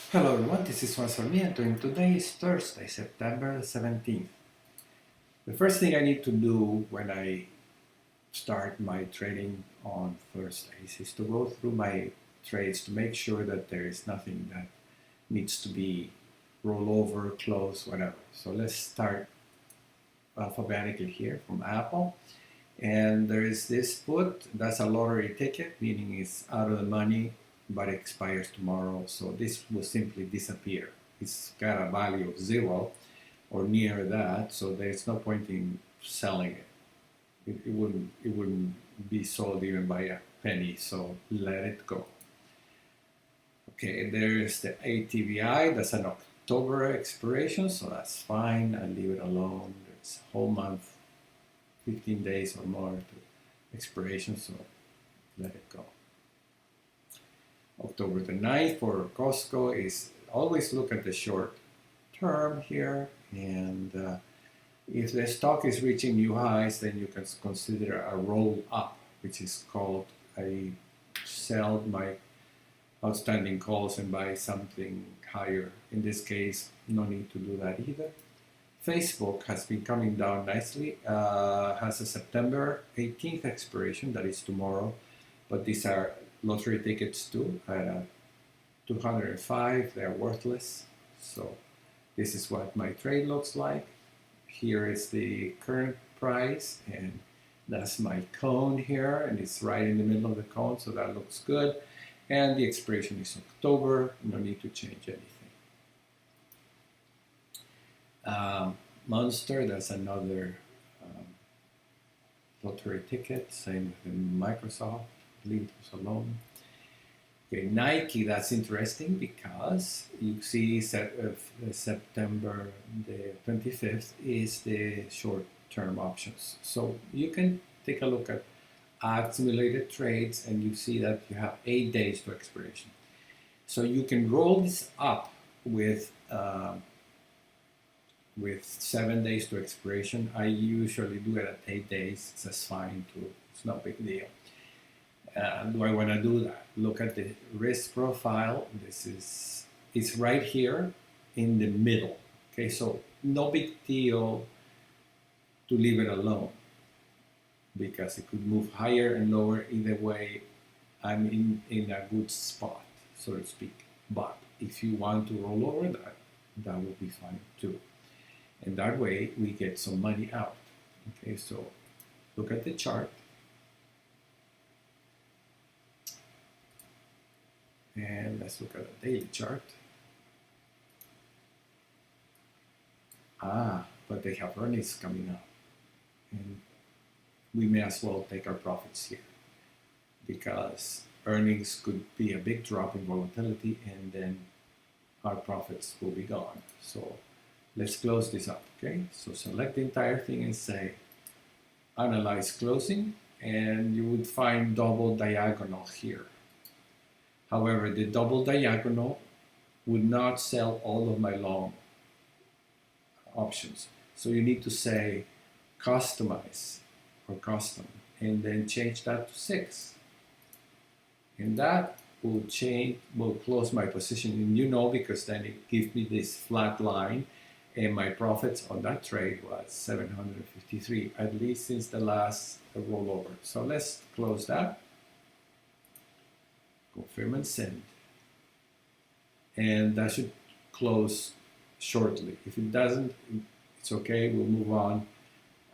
Hello everyone, this is Juan Sarmiento and today is Thursday, September 17th. The first thing I need to do when I start my trading on Thursdays is to go through my trades to make sure that there is nothing that needs to be roll over, close, whatever. So let's start alphabetically here from Apple. And there is this put, that's a lottery ticket, meaning it's out of the money, but it expires tomorrow. So this will simply disappear. It's got a value of 0 or near that, so there's no point in selling it. It wouldn't be sold even by a penny, so let it go. Okay, there's the ATVI, that's an October expiration, so that's fine. I leave it alone. It's a whole month, 15 days or more to expiration, so let it go. October the 9th for Costco is always look at the short term here, and if the stock is reaching new highs, then you can consider a roll up, which is called I sell my outstanding calls and buy something higher. In this case, no need to do that either. Facebook has been coming down nicely, has a September 18th expiration, that is tomorrow, but these are lottery tickets too, at 205, they're worthless. So this is what my trade looks like. Here is the current price, and that's my cone here, and it's right in the middle of the cone, so that looks good. And the expiration is October, no need to change anything. Monster, that's another lottery ticket, same with Microsoft, leave those alone. Okay, Nike, that's interesting because you see September the 25th is the short-term options. So you can take a look at accumulated trades and you see that you have 8 days to expiration. So you can roll this up with 7 days to expiration. I usually do it at 8 days. It's just fine too. It's no big deal. Do I want to do that? Look at the risk profile. It's right here in the middle. Okay, so no big deal to leave it alone because it could move higher and lower. Either way, I'm in a good spot, so to speak. But if you want to roll over that, that will be fine too. And that way we get some money out. Okay, so look at the chart. And let's look at the daily chart. But they have earnings coming up. And we may as well take our profits here because earnings could be a big drop in volatility and then our profits will be gone. So let's close this up, okay? So select the entire thing and say analyze closing, and you would find double diagonal here. However, the double diagonal would not sell all of my long options. So you need to say customize or custom and then change that to 6. And that will close my position. And you know, because then it gives me this flat line and my profits on that trade was 753, at least since the last rollover. So let's close that. Confirm and send. And that should close shortly. If it doesn't, it's okay, we'll move on.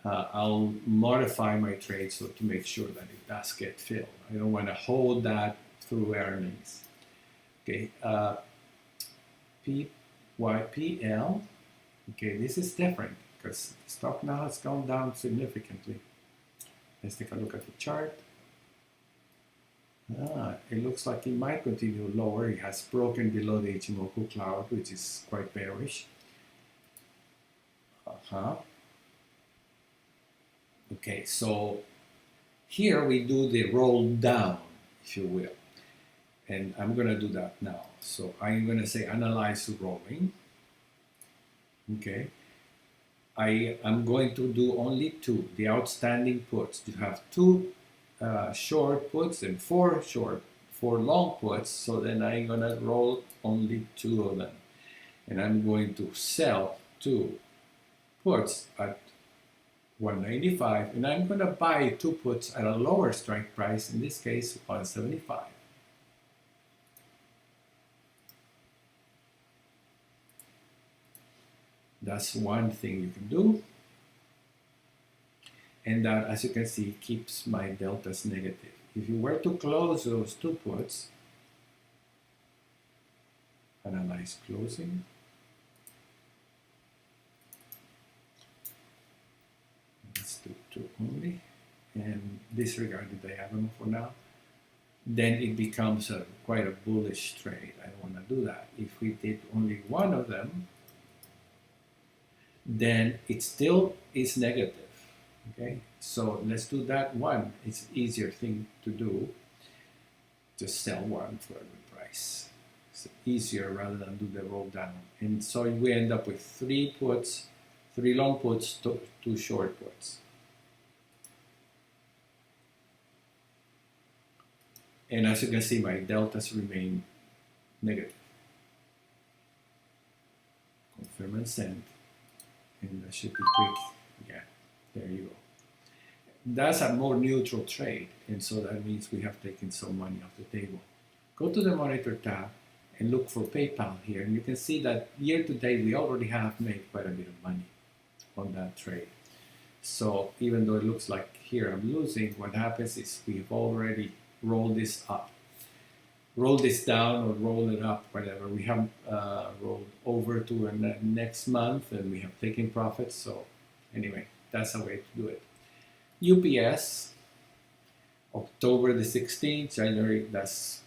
I'll modify my trade so to make sure that it does get filled. I don't want to hold that through earnings. Okay, PYPL. Okay, this is different because the stock now has gone down significantly. Let's take a look at the chart. It looks like it might continue lower. It has broken below the Ichimoku cloud, which is quite bearish. Okay, so here we do the roll down, if you will. And I'm going to do that now. So I'm going to say analyze rolling. Okay. I'm going to do only 2, the outstanding puts. You have 2 short puts and 4 4 long puts, so then I'm gonna roll only 2 of them. And I'm going to sell 2 puts at 195, and I'm gonna buy 2 puts at a lower strike price, in this case 175. That's one thing you can do. And that, as you can see, keeps my deltas negative. If you were to close those 2 puts, analyze closing. Let's do 2 only, and disregard the diagonal for now. Then it becomes quite a bullish trade. I don't want to do that. If we did only 1 of them, then it still is negative. Okay, so let's do that one. It's easier thing to do. Just sell 1 for a good price. It's easier rather than do the roll down. And so we end up with 3 puts, 3 long puts, 2 short puts. And as you can see, my deltas remain negative. Confirm and send. And that should be quick. Yeah, there you go. That's a more neutral trade, and so that means we have taken some money off the table. Go to the monitor tab and look for PayPal here, and you can see that year to date we already have made quite a bit of money on that trade. So even though it looks like here I'm losing, what happens is we've already rolled this up. Roll this down or roll it up, whatever. We have rolled over to next month, and we have taken profits. So anyway, that's a way to do it. UPS, October the 16th, January, that's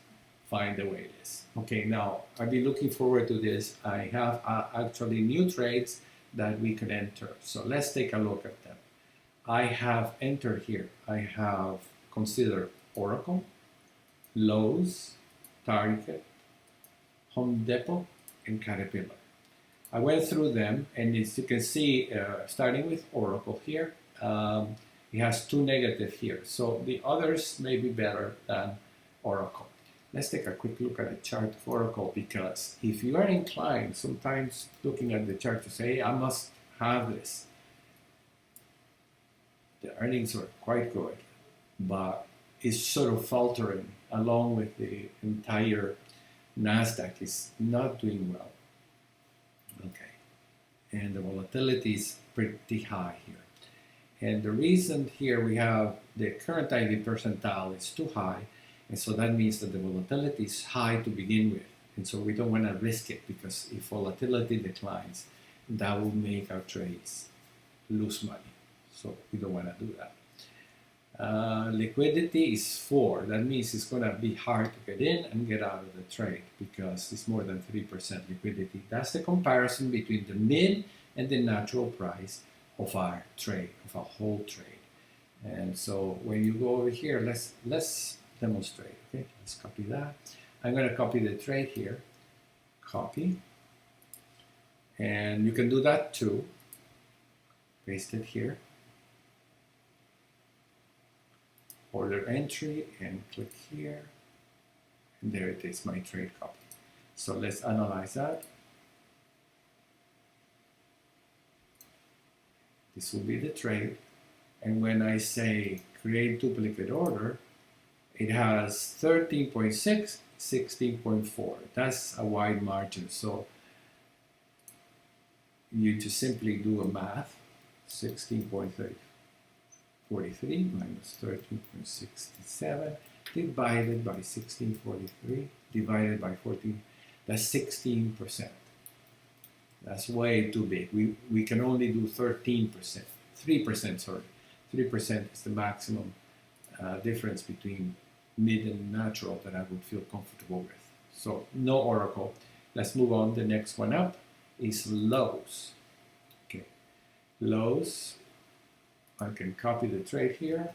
fine the way it is. Okay, now I'll be looking forward to this. I have actually new trades that we can enter. So let's take a look at them. I have entered here. I have considered Oracle, Lowe's, Target, Home Depot, and Caterpillar. I went through them, and as you can see, starting with Oracle here, it has 2 negative here. So the others may be better than Oracle. Let's take a quick look at a chart of Oracle, because if you are inclined, sometimes looking at the chart to say, hey, I must have this. The earnings are quite good, but it's sort of faltering along with the entire NASDAQ is not doing well. Okay, and the volatility is pretty high here. And the reason here we have the current IV percentile is too high, and so that means that the volatility is high to begin with. And so we don't want to risk it, because if volatility declines, that will make our trades lose money. So we don't want to do that. Liquidity is 4. That means it's going to be hard to get in and get out of the trade, because it's more than 3% liquidity. That's the comparison between the mid and the natural price of our trade, of our whole trade. And so when you go over here, let's demonstrate. Okay, let's copy that. I'm going to copy the trade here. Copy. And you can do that too. Paste it here. Order entry, and click here. And there it is, my trade copy. So let's analyze that. This will be the trade. And when I say create duplicate order, it has 13.6, 16.4. That's a wide margin. So you just simply do a math. 16.43 minus 13.67 divided by 16.43 divided by 14. That's 16%. That's way too big. We can only do 13%, 3%, sorry. 3% is the maximum difference between mid and natural that I would feel comfortable with. So no Oracle. Let's move on. The next one up is Lowe's. Okay, Lowe's. I can copy the trade here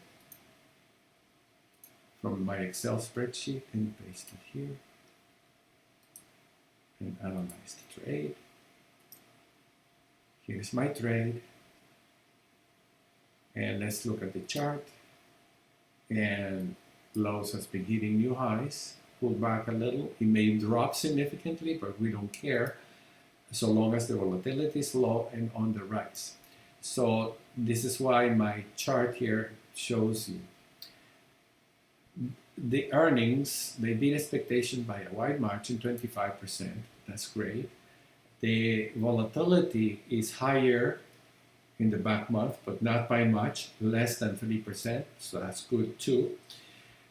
from my Excel spreadsheet and paste it here and analyze the trade. Here's my trade, and let's look at the chart. And Lowe's has been hitting new highs, pull back a little. It may drop significantly, but we don't care so long as the volatility is low and on the rise. So this is why my chart here shows you the earnings. They beat expectation by a wide margin, 25%. That's great. The volatility is higher in the back month, but not by much, less than 3%, so that's good too.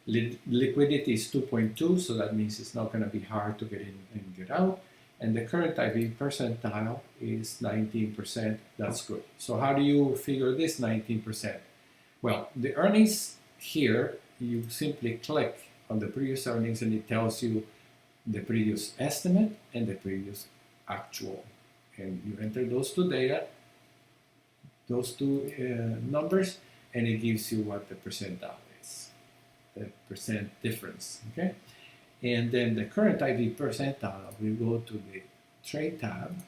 Liquidity is 2.2, so that means it's not going to be hard to get in and get out. And the current IV percentile is 19%, that's good. So how do you figure this 19%? Well, the earnings here, you simply click on the previous earnings and it tells you the previous estimate and the previous actual. And you enter those two data, those two numbers, and it gives you what the percentile is, the percent difference, okay? And then the current IV percentile, we go to the trade tab,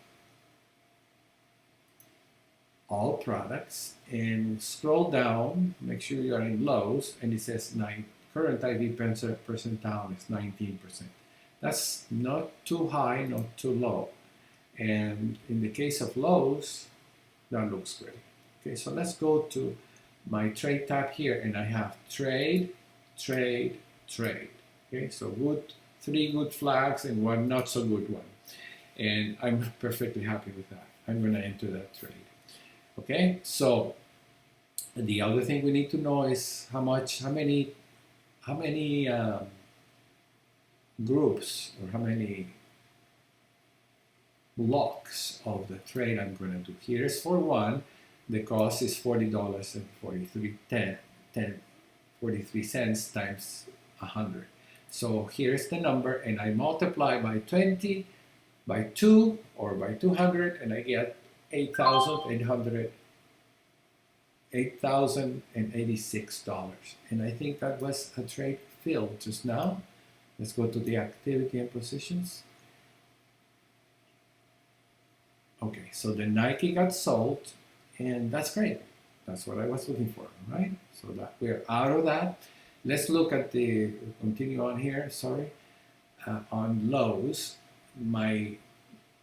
all products, and scroll down, make sure you are in lows, and it says current IV percentile is 19%. That's not too high, not too low. And in the case of lows, that looks great. Okay, so let's go to my trade tab here, and I have trade, trade, trade. Okay, so three good flags and one not so good one. And I'm perfectly happy with that. I'm going to enter that trade. Okay, so the other thing we need to know is how many groups or how many blocks of the trade I'm going to do. Here's for one, the cost is $40.43 times 100. So here's the number, and I multiply by 20, by 2, or by 200, and I get $8,086. And I think that was a trade filled just now. Let's go to the activity and positions. Okay, so the Nike got sold, and that's great. That's what I was looking for, right? So that we're out of that. Let's look at continue on here, sorry. On lows, my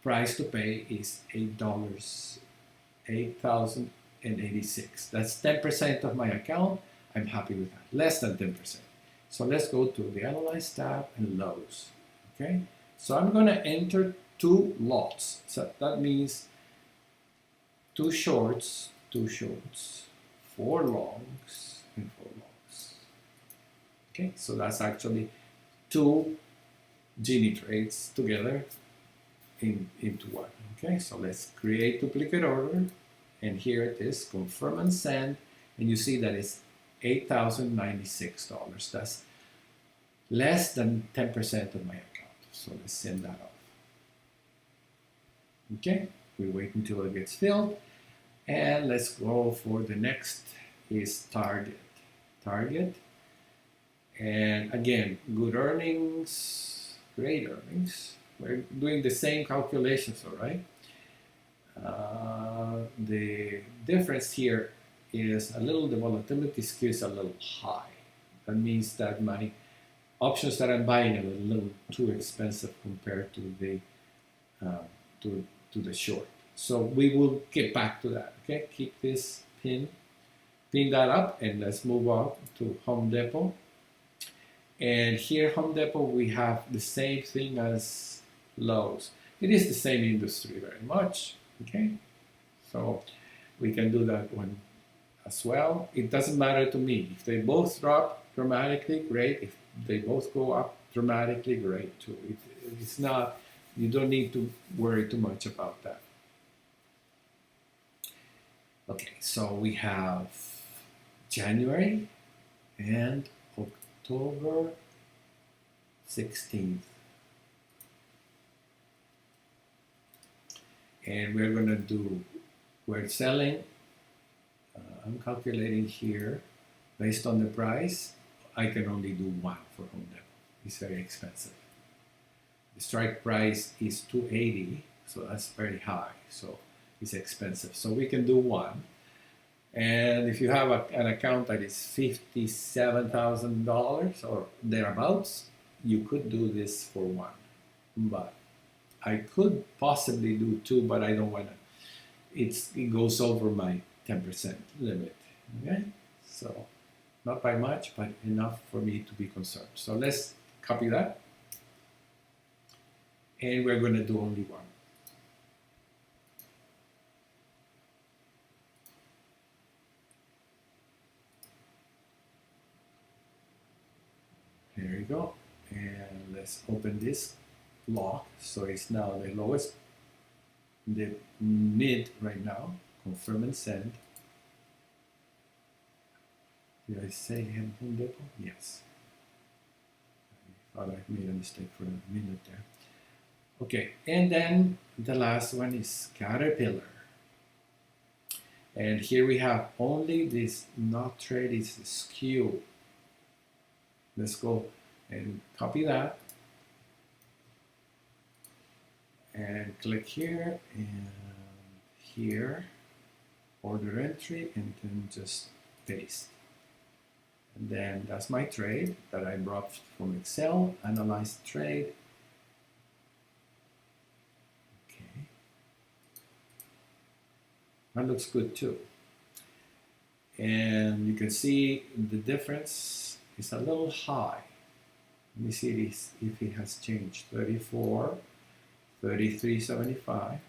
price to pay is $8,086. That's 10% of my account. I'm happy with that, less than 10%. So let's go to the Analyze tab and lows, okay? So I'm gonna enter 2 lots. So that means 2 shorts, 4 longs, and 4 longs. Okay, so that's actually 2 Gini trades together into one. Okay, so let's create duplicate order, and here it is, confirm and send, and you see that it's $8,096. That's less than 10% of my account. So let's send that off. Okay, we wait until it gets filled, and let's go for the next is target. And again, good earnings, great earnings. We're doing the same calculations, all right? The difference here is the volatility skew is a little high. That means that my options that I'm buying are a little too expensive compared to the short. So we will get back to that, okay? Keep this pin that up, and let's move on to Home Depot. And here, Home Depot, we have the same thing as Lowe's. It is the same industry very much, okay? So we can do that one as well. It doesn't matter to me. If they both drop dramatically, great. If they both go up dramatically, great too. It's not, you don't need to worry too much about that. Okay, so we have January and October 16th. And we're selling, I'm calculating here, based on the price, I can only do one for Home Depot. It's very expensive. The strike price is $280, so that's very high, so it's expensive. So we can do one. And if you have an account that is $57,000 or thereabouts, you could do this for 1, but I could possibly do 2, but I don't want to. It goes over my 10% limit. Okay, so not by much, but enough for me to be concerned. So let's copy that, and we're going to do only 1. There you go. And let's open this lock. So it's now the lowest, the mid right now. Confirm and send. Did I say Home Depot? Yes. I thought I made a mistake for a minute there. Okay, and then the last one is Caterpillar. And here we have only this not trade is skew. Let's go and copy that and click here and here, order entry, and then just paste. And then that's my trade that I brought from Excel, analyze the trade. Okay, that looks good too. And you can see the difference is a little high. Let me see this, if it has changed. 34, 33.75.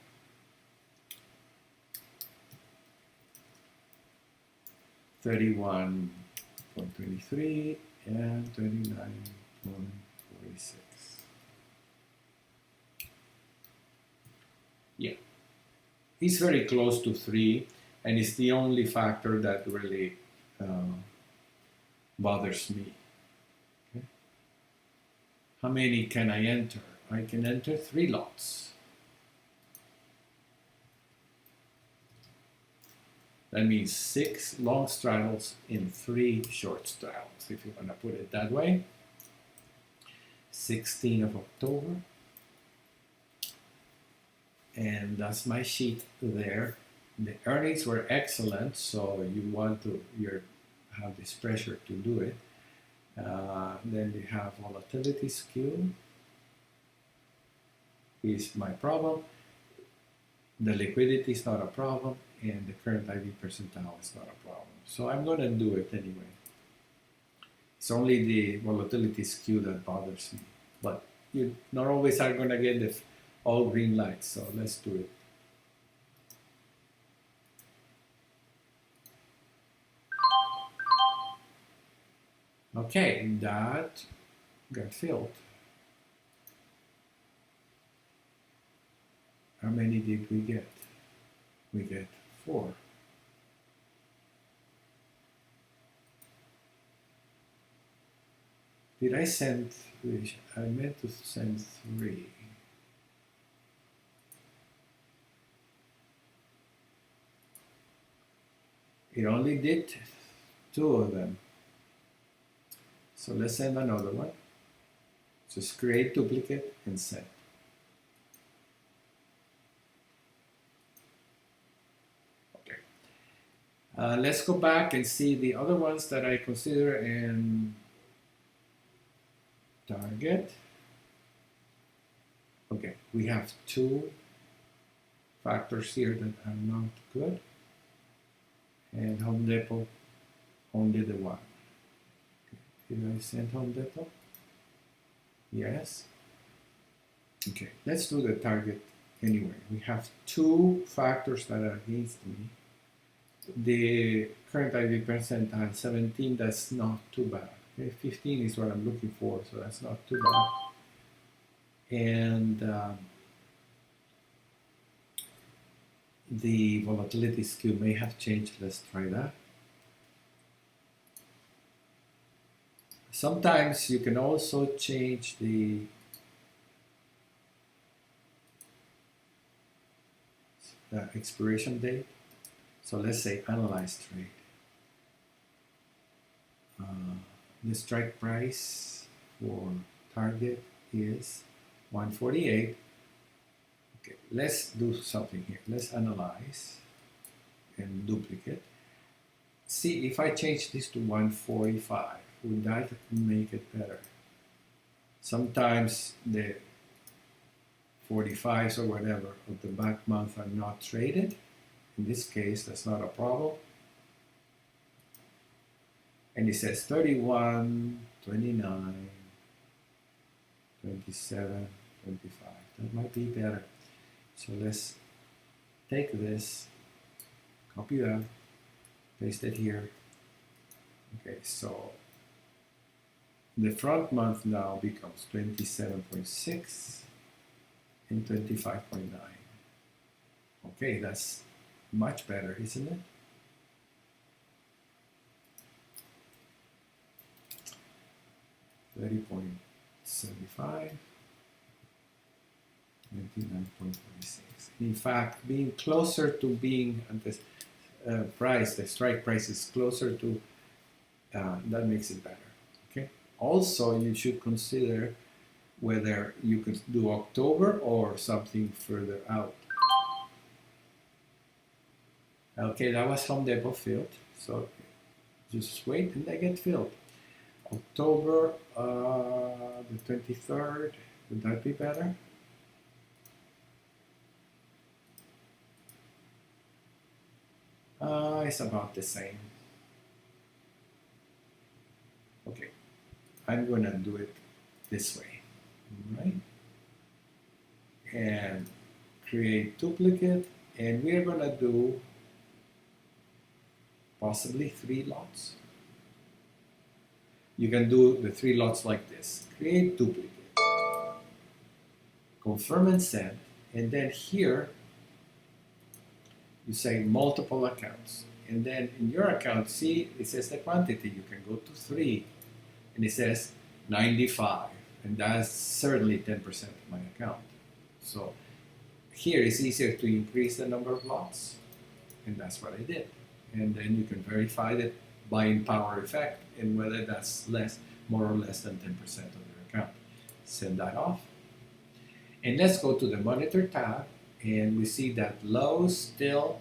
31.23 and 39.46. Yeah, it's very close to 3, and it's the only factor that really bothers me. Okay. How many can I enter? I can enter 3 lots. That means 6 long straddles in 3 short straddles, if you want to put it that way. 16th of October. And that's my sheet there. The earnings were excellent, so you want to have this pressure to do it. Then you have volatility skew is my problem. The liquidity is not a problem, and the current IV percentile is not a problem. So I'm going to do it anyway. It's only the volatility skew that bothers me. But you not always are going to get the all green lights, so let's do it. Okay, that got filled. How many did we get? We get 4. Did I send 3? I meant to send 3. It only did 2 of them. So let's send another one. Just create duplicate and send. Okay. Let's go back and see the other ones that I consider in target. Okay, we have 2 factors here that are not good. And Home Depot, only the 1. Did I send Home Depot? Yes. Okay, let's do the target anyway. We have 2 factors that are against me. The current IV percentile 17, that's not too bad. Okay, 15 is what I'm looking for, so that's not too bad. And the volatility skew may have changed. Let's try that. Sometimes you can also change the expiration date. So let's say analyze trade. The strike price for target is 148. Okay, let's do something here. Let's analyze and duplicate. See if I change this to 145. Would that make it better? Sometimes the 45s or whatever of the back month are not traded. In this case, that's not a problem. And it says 31, 29, 27, 25. That might be better. So let's take this, copy that, paste it here. Okay, so the front month now becomes 27.6 and 25.9. Okay, that's much better, isn't it? $30.75, 99.46. In fact, being closer to being at this price, the strike price is closer to, that makes it better. Okay. Also, you should consider whether you could do October or something further out. Okay, that was Home Depot filled. So just wait and they get filled. October the 23rd, would that be better? It's about the same. Okay, I'm gonna do it this way, right? And create duplicate, and we're gonna do possibly 3 lots. You can do the 3 lots like this. Create duplicate, confirm and send, and then here you say multiple accounts. And then in your account, see, it says the quantity. You can go to 3, and it says 95, and that's certainly 10% of my account. So here it's easier to increase the number of lots, and that's what I did. And then you can verify the buying power effect and whether that's more or less than 10% of your account. Send that off. And let's go to the monitor tab, and we see that Lowe's still,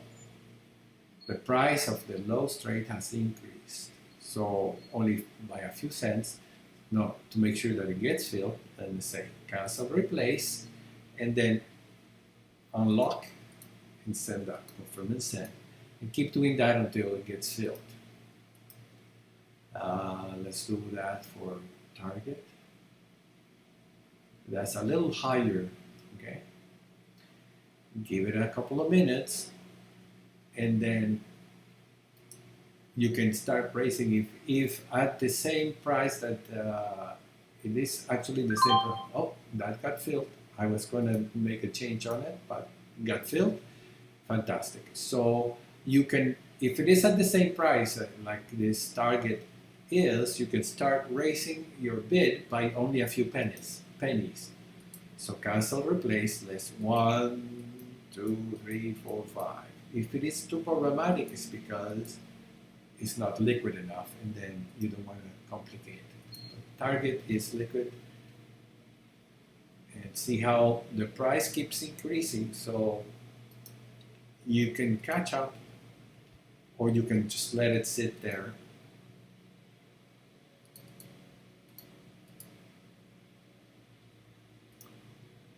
the price of the Lowe's trade has increased. So only by a few cents. No, to make sure that it gets filled, then we say cancel, replace, and then unlock and send that, confirm and send. And keep doing that until it gets filled. Let's do that for Target. That's a little higher, okay? Give it a couple of minutes, and then you can start pricing if at the same price that it is actually the same price. Oh, that got filled. I was going to make a change on it, but it got filled. Fantastic. So you can, if it is at the same price like this Target is, you can start raising your bid by only a few pennies. So cancel, replace, list 1, 2, 3, 4, 5. If it is too problematic, it's because it's not liquid enough, and then you don't want to complicate it. Target is liquid, and see how the price keeps increasing, so you can catch up, or you can just let it sit there.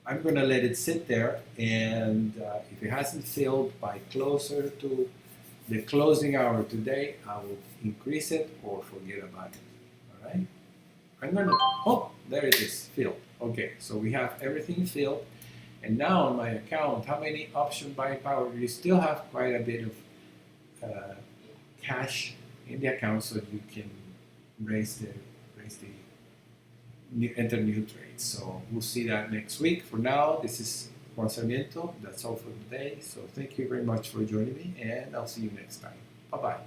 I'm going to let it sit there, and if it hasn't filled by closer to the closing hour today, I will increase it or forget about it. All right? I'm going to, oh, there it is, filled. Okay, so we have everything filled. And now on my account, how many option buying power? You still have quite a bit of cash in the account, so you can enter new trades. So we'll see that next week. For now, this is Juan Sarmiento. That's all for today. So thank you very much for joining me, and I'll see you next time. Bye-bye.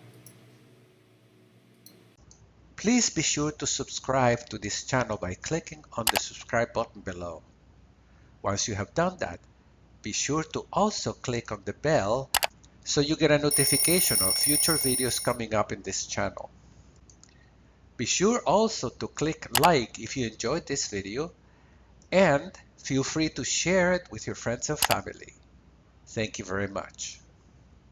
Please be sure to subscribe to this channel by clicking on the subscribe button below. Once you have done that, be sure to also click on the bell so you get a notification of future videos coming up in this channel. Be sure also to click like if you enjoyed this video, and feel free to share it with your friends and family. Thank you very much.